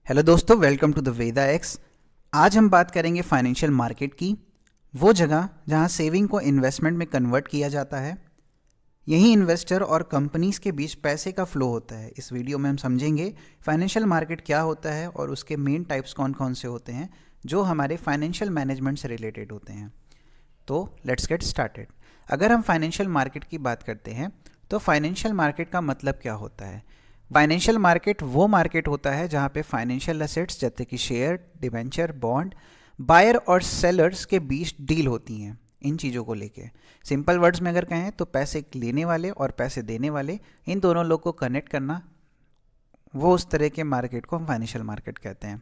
Hello दोस्तों, welcome to the Veda X. आज हम बात करेंगे फाइनेंशियल मार्केट की, वो जगह जहां सेविंग को इन्वेस्टमेंट में कन्वर्ट किया जाता है। यही इन्वेस्टर और कंपनीज के बीच पैसे का फ्लो होता है। इस वीडियो में हम समझेंगे फाइनेंशियल मार्केट क्या होता है और उसके मेन टाइप्स कौन कौन से होते हैं जो हमारे फाइनेंशियल मैनेजमेंट से रिलेटेड होते हैं। तो लेट्स गेट स्टार्टेड। अगर हम फाइनेंशियल मार्केट की बात करते हैं तो फाइनेंशियल मार्केट का मतलब क्या होता है। फाइनेंशियल मार्केट वो मार्केट होता है जहाँ पे फाइनेंशियल एसेट्स जैसे कि शेयर, डिबेंचर, बॉन्ड, बायर और सेलर्स के बीच डील होती हैं। इन चीज़ों को लेके सिंपल वर्ड्स में अगर कहें तो पैसे लेने वाले और पैसे देने वाले, इन दोनों लोग को कनेक्ट करना, वो उस तरह के मार्केट को हम फाइनेंशियल मार्केट कहते हैं।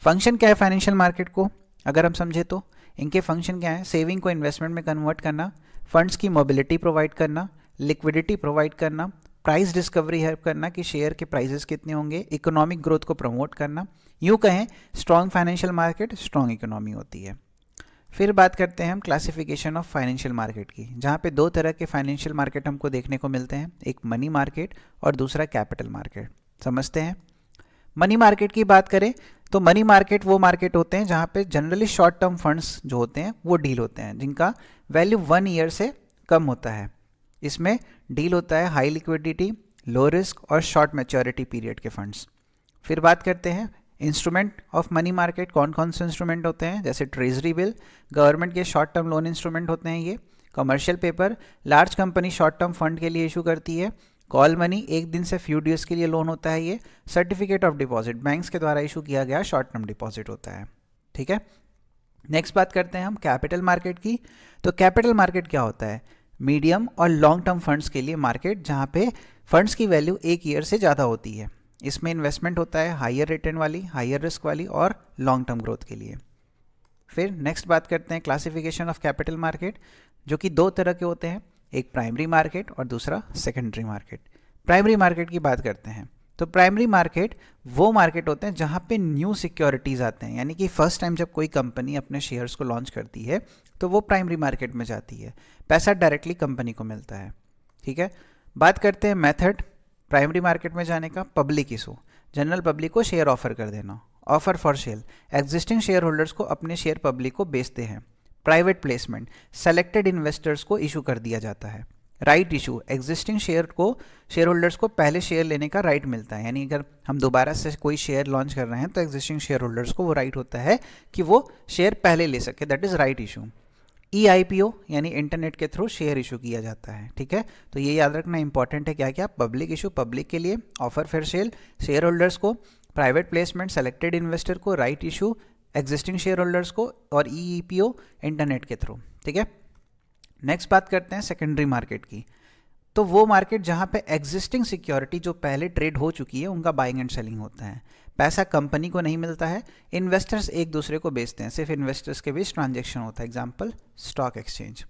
फंक्शन क्या है फाइनेंशियल मार्केट को अगर हम समझे तो इनके फंक्शन क्या है। सेविंग को इन्वेस्टमेंट में कन्वर्ट करना, फंड्स की मोबिलिटी प्रोवाइड करना, लिक्विडिटी प्रोवाइड करना, प्राइस डिस्कवरी हेल्प करना कि शेयर के प्राइसेस कितने होंगे, इकोनॉमिक ग्रोथ को प्रमोट करना। यूँ कहें strong financial market strong economy होती है। फिर बात करते हैं हम क्लासिफिकेशन ऑफ फाइनेंशियल मार्केट की, जहाँ पे दो तरह के फाइनेंशियल मार्केट हमको देखने को मिलते हैं, एक मनी मार्केट और दूसरा कैपिटल मार्केट। समझते हैं। मनी मार्केट की बात करें तो मनी मार्केट वो मार्केट होते हैं जहाँ पे जनरली शॉर्ट टर्म फंड्स जो होते हैं वो डील होते हैं, जिनका वैल्यू 1 ईयर से कम होता है। इसमें डील होता है हाई लिक्विडिटी, लो रिस्क और शॉर्ट मैच्योरिटी पीरियड के फंड्स। फिर बात करते हैं इंस्ट्रूमेंट ऑफ मनी मार्केट। कौन कौन से इंस्ट्रूमेंट होते हैं, जैसे ट्रेजरी बिल, गवर्नमेंट के शॉर्ट टर्म लोन इंस्ट्रूमेंट होते हैं ये। Commercial paper, large company short term fund के लिए इशू करती है। कॉल मनी, एक दिन से फ्यू डेज के लिए लोन होता है ये। सर्टिफिकेट ऑफ डिपॉजिट, बैंक्स के द्वारा इशू किया गया शॉर्ट टर्म डिपॉजिट होता है। ठीक है। नेक्स्ट बात करते हैं हम कैपिटल मार्केट की। तो कैपिटल मार्केट क्या होता है, मीडियम और लॉन्ग टर्म फंड्स के लिए मार्केट, जहाँ पे फंड्स की वैल्यू 1 ईयर से ज़्यादा होती है। इसमें इन्वेस्टमेंट होता है हायर रिटर्न वाली, हायर रिस्क वाली और लॉन्ग टर्म ग्रोथ के लिए। फिर नेक्स्ट बात करते हैं क्लासिफिकेशन ऑफ कैपिटल मार्केट, जो कि दो तरह के होते हैं, एक प्राइमरी मार्केट और दूसरा सेकेंडरी मार्केट। प्राइमरी मार्केट की बात करते हैं तो प्राइमरी मार्केट वो मार्केट होते हैं जहाँ पे न्यू सिक्योरिटीज़ आते हैं, यानी कि फर्स्ट टाइम जब कोई कंपनी अपने शेयर्स को लॉन्च करती है तो वो प्राइमरी मार्केट में जाती है, पैसा डायरेक्टली कंपनी को मिलता है। ठीक है। बात करते हैं मेथड प्राइमरी मार्केट में जाने का। पब्लिक इशू, जनरल पब्लिक को शेयर ऑफर कर देना। Offer for sale, existing share holders को अपने शेयर पब्लिक को बेचते हैं। प्राइवेट प्लेसमेंट, सेलेक्टेड इन्वेस्टर्स को इशू कर दिया जाता है। Right issue, existing share holders को पहले शेयर लेने का राइट मिलता है, यानी अगर हम दोबारा से कोई शेयर लॉन्च कर रहे हैं तो एग्जिस्टिंग शेयर होल्डर्स को वो राइट होता है कि वो शेयर पहले ले सके, that is right issue. EIPO यानी इंटरनेट के थ्रू शेयर इशू किया जाता है। ठीक है। तो ये याद रखना इंपॉर्टेंट है, क्या क्या, पब्लिक इशू पब्लिक के लिए, offer for sell share holders को, प्राइवेट प्लेसमेंट सेलेक्टेड इन्वेस्टर को, right issue existing share holders को और EIPO इंटरनेट के थ्रू। ठीक है। नेक्स्ट बात करते हैं सेकेंडरी मार्केट की। तो वो मार्केट जहाँ पे एग्जिस्टिंग सिक्योरिटी जो पहले ट्रेड हो चुकी है उनका बाइंग एंड सेलिंग होता है। पैसा कंपनी को नहीं मिलता है, इन्वेस्टर्स एक दूसरे को बेचते हैं, सिर्फ इन्वेस्टर्स के बीच ट्रांजैक्शन होता है। Example stock exchange.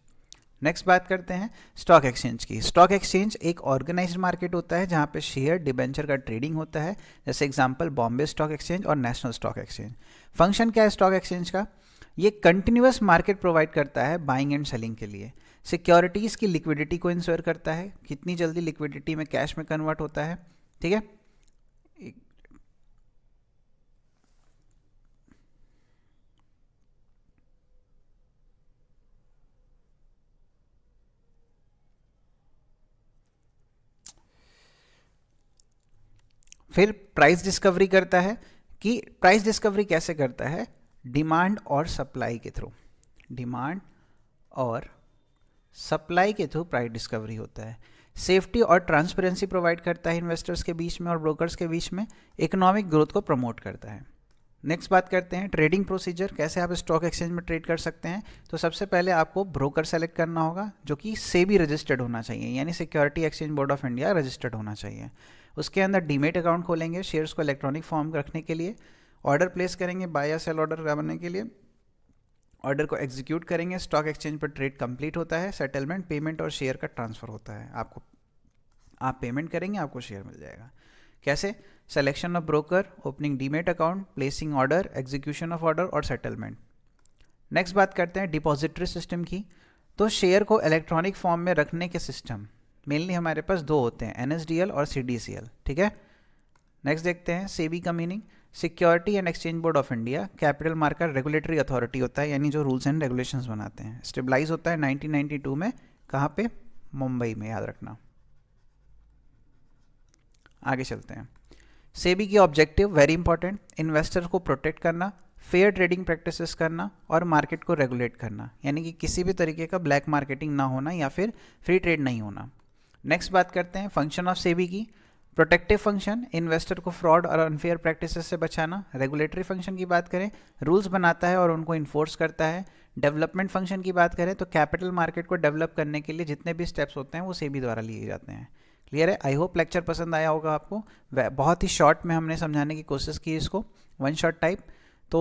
नेक्स्ट बात करते हैं स्टॉक एक्सचेंज की। स्टॉक एक्सचेंज एक ऑर्गेनाइज्ड मार्केट होता है जहाँ पे शेयर डिबेंचर का ट्रेडिंग होता है, जैसे एग्जांपल बॉम्बे स्टॉक एक्सचेंज और नेशनल स्टॉक एक्सचेंज। फंक्शन क्या है स्टॉक एक्सचेंज का, ये कंटिन्यूस मार्केट प्रोवाइड करता है बाइंग एंड सेलिंग के लिए। सिक्योरिटीज़ की लिक्विडिटी को इंश्योर करता है, कितनी जल्दी लिक्विडिटी में कैश में कन्वर्ट होता है। ठीक है। फिर प्राइस डिस्कवरी करता है, कि प्राइस डिस्कवरी कैसे करता है, डिमांड और सप्लाई के थ्रू। डिमांड और सप्लाई के थ्रू प्राइस डिस्कवरी होता है। सेफ्टी और ट्रांसपेरेंसी प्रोवाइड करता है इन्वेस्टर्स के बीच में और ब्रोकर्स के बीच में। इकोनॉमिक ग्रोथ को प्रमोट करता है। नेक्स्ट बात करते हैं ट्रेडिंग प्रोसीजर, कैसे आप स्टॉक एक्सचेंज में ट्रेड कर सकते हैं। तो सबसे पहले आपको ब्रोकर सेलेक्ट करना होगा जो कि सेबी रजिस्टर्ड होना चाहिए, यानी security exchange board of India registered होना चाहिए। उसके अंदर डीमेट अकाउंट खोलेंगे शेयर्स को इलेक्ट्रॉनिक फॉर्म रखने के लिए। ऑर्डर प्लेस करेंगे बाय या सेल ऑर्डर करने के लिए। ऑर्डर को एग्जीक्यूट करेंगे, स्टॉक एक्सचेंज पर ट्रेड कंप्लीट होता है। सेटलमेंट, पेमेंट और शेयर का ट्रांसफर होता है। आप पेमेंट करेंगे, आपको शेयर मिल जाएगा। कैसे, selection of broker, opening demat account, placing order, execution of order और सेटलमेंट। नेक्स्ट बात करते हैं डिपॉजिटरी सिस्टम की। तो शेयर को इलेक्ट्रॉनिक फॉर्म में रखने के सिस्टम मेनली हमारे पास दो होते हैं, NSDL और CDCL। ठीक है। नेक्स्ट देखते हैं सेबी का meaning. Security and exchange board of India capital market regulatory authority होता है, यानी जो रूल्स एंड रेगुलेशंस बनाते हैं। स्टेबलाइज होता है 1992 में, कहाँ पे? मुंबई में, याद रखना। आगे चलते हैं। सेबी की ऑब्जेक्टिव वेरी इंपॉर्टेंट, इन्वेस्टर को प्रोटेक्ट करना, फेयर ट्रेडिंग प्रैक्टिसेस करना और मार्केट को रेगुलेट करना, यानी कि किसी भी तरीके का ब्लैक मार्केटिंग ना होना या फिर फ्री ट्रेड नहीं होना। नेक्स्ट बात करते हैं फंक्शन ऑफ सेबी की। प्रोटेक्टिव फंक्शन, इन्वेस्टर को फ्रॉड और अनफेयर प्रैक्टिसेस से बचाना। रेगुलेटरी फंक्शन की बात करें, रूल्स बनाता है और उनको इन्फोर्स करता है। डेवलपमेंट फंक्शन की बात करें तो कैपिटल मार्केट को डेवलप करने के लिए जितने भी स्टेप्स होते हैं वो सेबी द्वारा लिए जाते हैं। क्लियर है? आई होप लेक्चर पसंद आया होगा आपको। बहुत ही शॉर्ट में हमने समझाने की कोशिश की इसको, वन शॉट टाइप। तो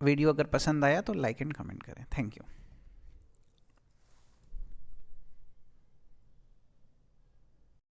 वीडियो अगर पसंद आया तो लाइक एंड कमेंट करें। Thank you.